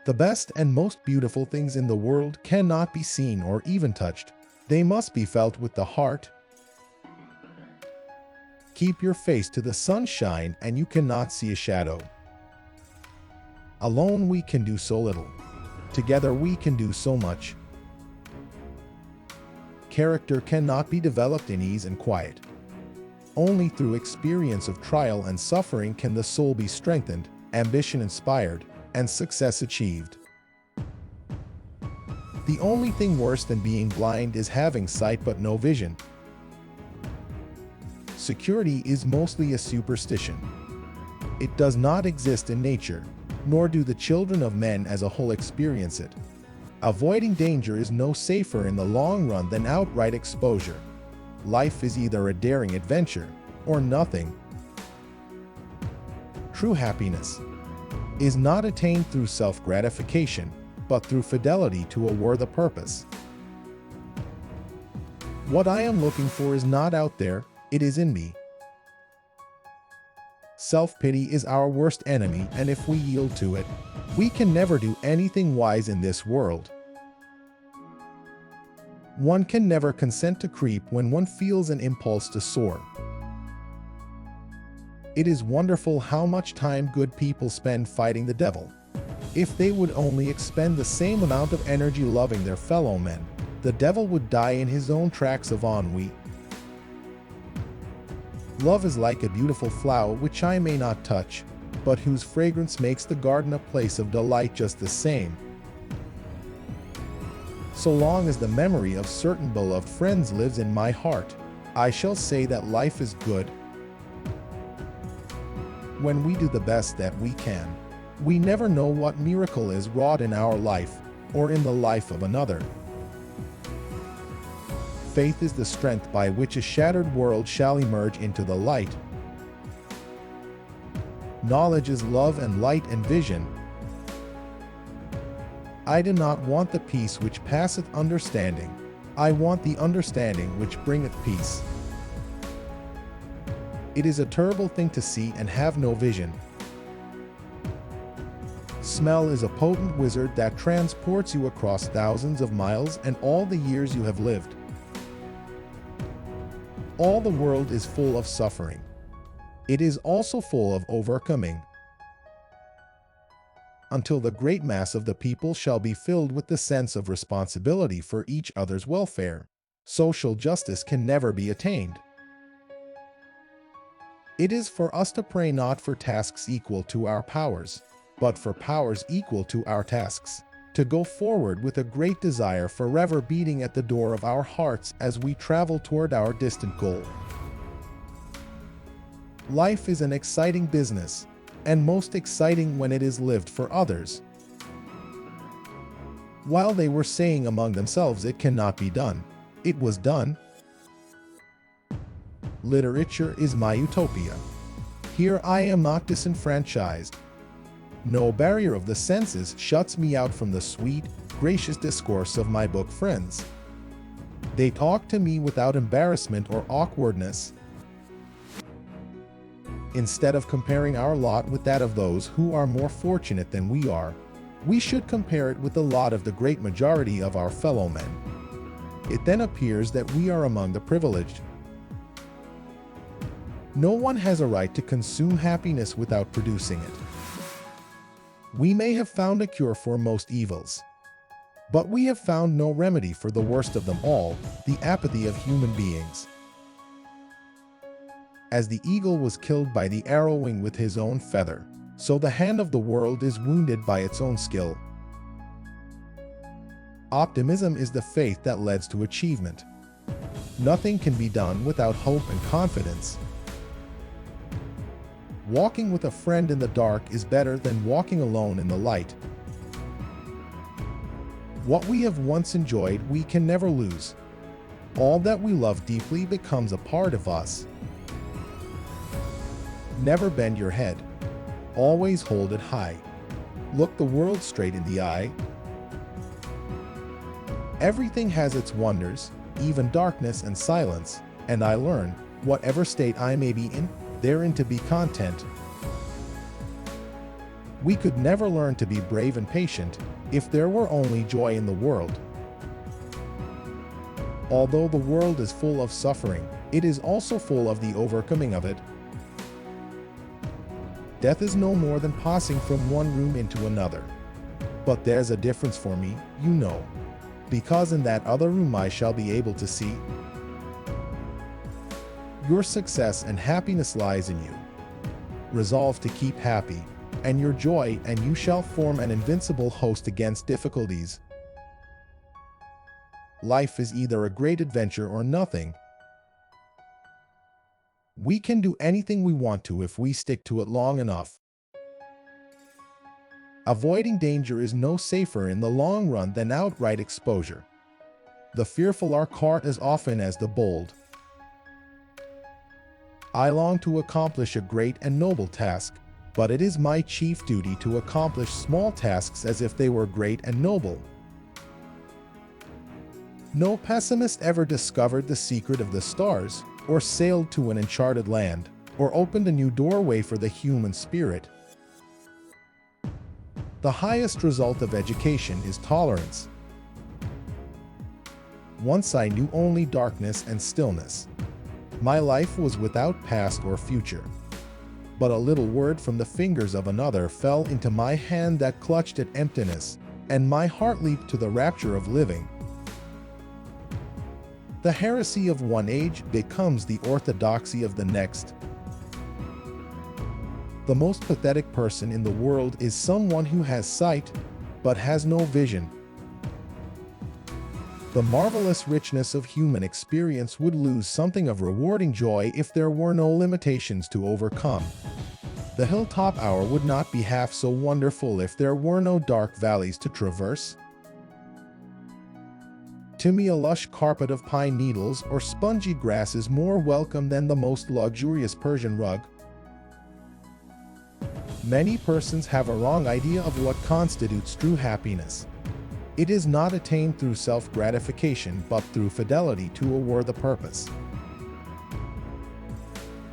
The best and most beautiful things in the world cannot be seen or even touched. They must be felt with the heart. Keep your face to the sunshine and you cannot see a shadow. Alone we can do so little. Together we can do so much. Character cannot be developed in ease and quiet. Only through experience of trial and suffering can the soul be strengthened, ambition inspired, and success achieved. The only thing worse than being blind is having sight but no vision. Security is mostly a superstition. It does not exist in nature, nor do the children of men as a whole experience it. Avoiding danger is no safer in the long run than outright exposure. Life is either a daring adventure or nothing. True happiness is not attained through self-gratification, but through fidelity to a worthy purpose. What I am looking for is not out there, it is in me. Self-pity is our worst enemy, and if we yield to it, we can never do anything wise in this world. One can never consent to creep when one feels an impulse to soar. It is wonderful how much time good people spend fighting the devil. If they would only expend the same amount of energy loving their fellow men, the devil would die in his own tracks of ennui. Love is like a beautiful flower which I may not touch, but whose fragrance makes the garden a place of delight just the same. So long as the memory of certain beloved friends lives in my heart, I shall say that life is good. When we do the best that we can, we never know what miracle is wrought in our life or in the life of another. Faith is the strength by which a shattered world shall emerge into the light. Knowledge is love and light and vision. I do not want the peace which passeth understanding. I want the understanding which bringeth peace. It is a terrible thing to see and have no vision. Smell is a potent wizard that transports you across thousands of miles and all the years you have lived. All the world is full of suffering. It is also full of overcoming. Until the great mass of the people shall be filled with the sense of responsibility for each other's welfare, social justice can never be attained. It is for us to pray not for tasks equal to our powers, but for powers equal to our tasks, to go forward with a great desire forever beating at the door of our hearts as we travel toward our distant goal. Life is an exciting business, and most exciting when it is lived for others. While they were saying among themselves it cannot be done, it was done. Literature is my utopia. Here I am not disenfranchised. No barrier of the senses shuts me out from the sweet, gracious discourse of my book friends. They talk to me without embarrassment or awkwardness. Instead of comparing our lot with that of those who are more fortunate than we are, we should compare it with the lot of the great majority of our fellow men. It then appears that we are among the privileged. No one has a right to consume happiness without producing it. We may have found a cure for most evils, but we have found no remedy for the worst of them all, the apathy of human beings. As the eagle was killed by the arrowing with his own feather, so the hand of the world is wounded by its own skill. Optimism is the faith that leads to achievement. Nothing can be done without hope and confidence. Walking with a friend in the dark is better than walking alone in the light. What we have once enjoyed, we can never lose. All that we love deeply becomes a part of us. Never bend your head. Always hold it high. Look the world straight in the eye. Everything has its wonders, even darkness and silence, and I learn, whatever state I may be in, therein to be content. We could never learn to be brave and patient if there were only joy in the world. Although the world is full of suffering, it is also full of the overcoming of it. Death is no more than passing from one room into another. But there's a difference for me, you know, because in that other room I shall be able to see. Your success and happiness lies in you. Resolve to keep happy, and your joy, and you shall form an invincible host against difficulties. Life is either a great adventure or nothing. We can do anything we want to if we stick to it long enough. Avoiding danger is no safer in the long run than outright exposure. The fearful are caught as often as the bold. I long to accomplish a great and noble task, but it is my chief duty to accomplish small tasks as if they were great and noble. No pessimist ever discovered the secret of the stars, or sailed to an uncharted land, or opened a new doorway for the human spirit. The highest result of education is tolerance. Once I knew only darkness and stillness. My life was without past or future. But a little word from the fingers of another fell into my hand that clutched at emptiness, and my heart leaped to the rapture of living. The heresy of one age becomes the orthodoxy of the next. The most pathetic person in the world is someone who has sight, but has no vision. The marvelous richness of human experience would lose something of rewarding joy if there were no limitations to overcome. The hilltop hour would not be half so wonderful if there were no dark valleys to traverse. To me, a lush carpet of pine needles or spongy grass is more welcome than the most luxurious Persian rug. Many persons have a wrong idea of what constitutes true happiness. It is not attained through self-gratification, but through fidelity to a worthy purpose.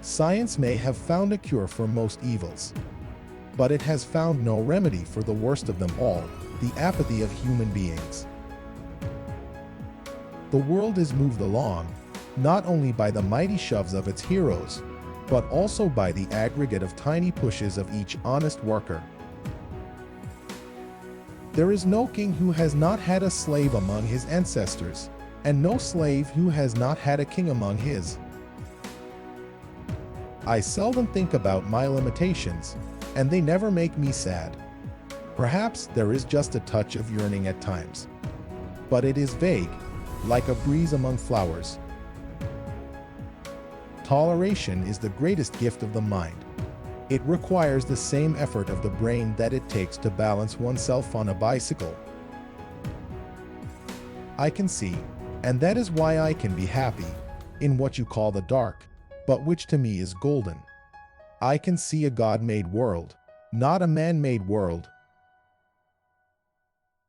Science may have found a cure for most evils, but it has found no remedy for the worst of them all, the apathy of human beings. The world is moved along, not only by the mighty shoves of its heroes, but also by the aggregate of tiny pushes of each honest worker. There is no king who has not had a slave among his ancestors, and no slave who has not had a king among his. I seldom think about my limitations, and they never make me sad. Perhaps there is just a touch of yearning at times, but it is vague, like a breeze among flowers. Toleration is the greatest gift of the mind. It requires the same effort of the brain that it takes to balance oneself on a bicycle. I can see, and that is why I can be happy, in what you call the dark, but which to me is golden. I can see a God-made world, not a man-made world.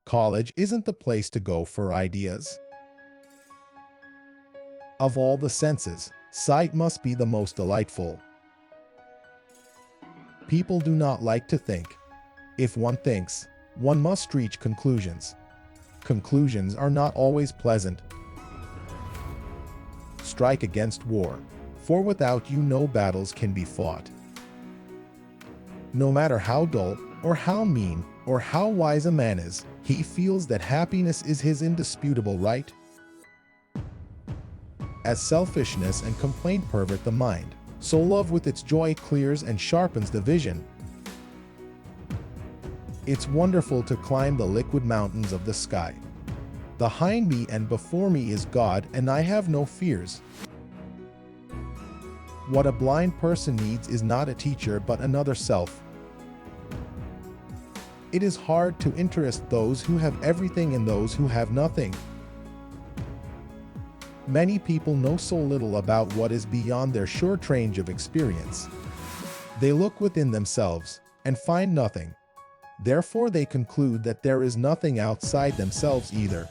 College isn't the place to go for ideas. Of all the senses, sight must be the most delightful. People do not like to think. If one thinks, one must reach conclusions. Conclusions are not always pleasant. Strike against war, for without you no battles can be fought. No matter how dull, or how mean, or how wise a man is, he feels that happiness is his indisputable right. As selfishness and complaint pervert the mind, so love with its joy clears and sharpens the vision. It's wonderful to climb the liquid mountains of the sky. Behind me and before me is God, and I have no fears. What a blind person needs is not a teacher but another self. It is hard to interest those who have everything in those who have nothing. Many people know so little about what is beyond their short range of experience. They look within themselves and find nothing. Therefore, they conclude that there is nothing outside themselves either.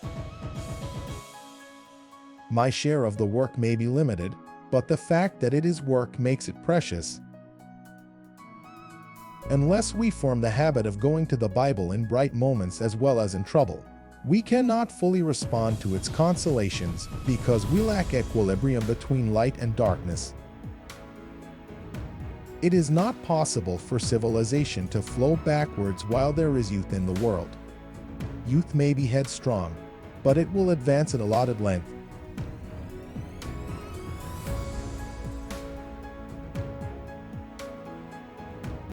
My share of the work may be limited, but the fact that it is work makes it precious. Unless we form the habit of going to the Bible in bright moments as well as in trouble, we cannot fully respond to its consolations because we lack equilibrium between light and darkness. It is not possible for civilization to flow backwards while there is youth in the world. Youth may be headstrong, but it will advance at allotted length,